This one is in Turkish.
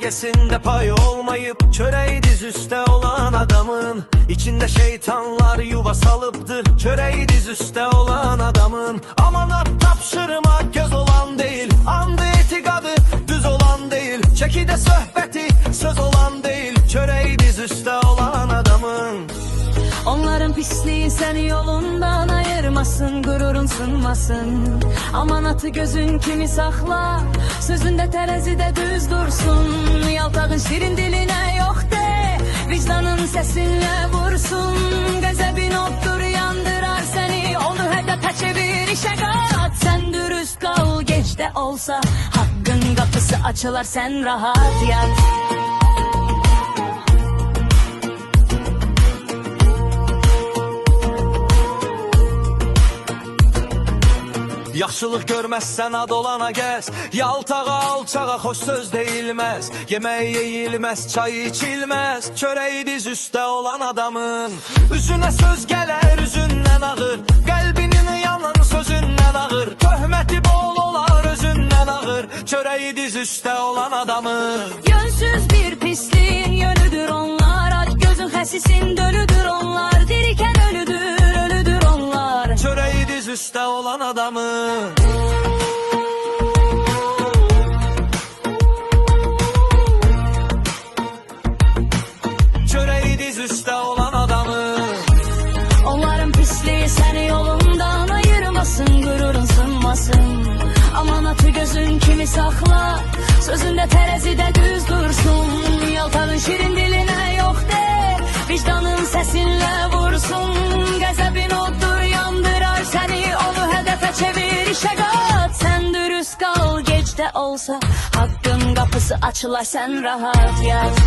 dengesinde payı olmayıp çöreği diz üstte olan adamın içinde şeytanlar yuva salıptır. Çöreği diz üstte olan adamın amanat tapşırmak göz olan değil, andı itikadı düz olan değil, çekide söhbeti söz olan değil. Çöreği diz üstte olan adamın. Onların pisliği seni yolundan ayırmasın, gururun sınmasın. Amanatı gözün kimi sakla, sözünde terazide düz dursun. Yaltağın şirin diline yok de, vicdanın sesinle vursun. Gazebin ottur yandırar seni, onu hedefe çevir işe kat. Sen dürüst kal, geç de olsa hakkın kapısı açılar, sen rahat yat. Yaxşılıq görməzsən ad olana gəz, yaltağa alçağa xoş söz deyilməz. Yemək yeyilməz, çay içilməz, çöreği diz üstə olan adamın. Üzünə söz gələr, üzündən ağır, qəlbinin yanan sözündən ağır. Töhməti bol olar, özündən ağır, çöreği diz üstə olan adamın. Yönsüz bir pisliğin yönüdür onlar, aç gözün xəsisin dölüdür onlar. Dirikən ölüdür, ölüdür onlar. Çöreği diz üstə olan adamın. Çöreği diz üstə olan adamın. Onların pisliği seni yolundan ayırmasın, gururun sınmasın. Amanatı gözün kimi sakla, sözünde terazide düz dursun. Yaltağın şirin diline yok de, vicdanın sesinle vursun. Gazebin oddur yandırar seni, onu hedefe çevir işe kat. Sen dürüst kal, geç de olsa hakkın kapısı açılar, sen rahat yat.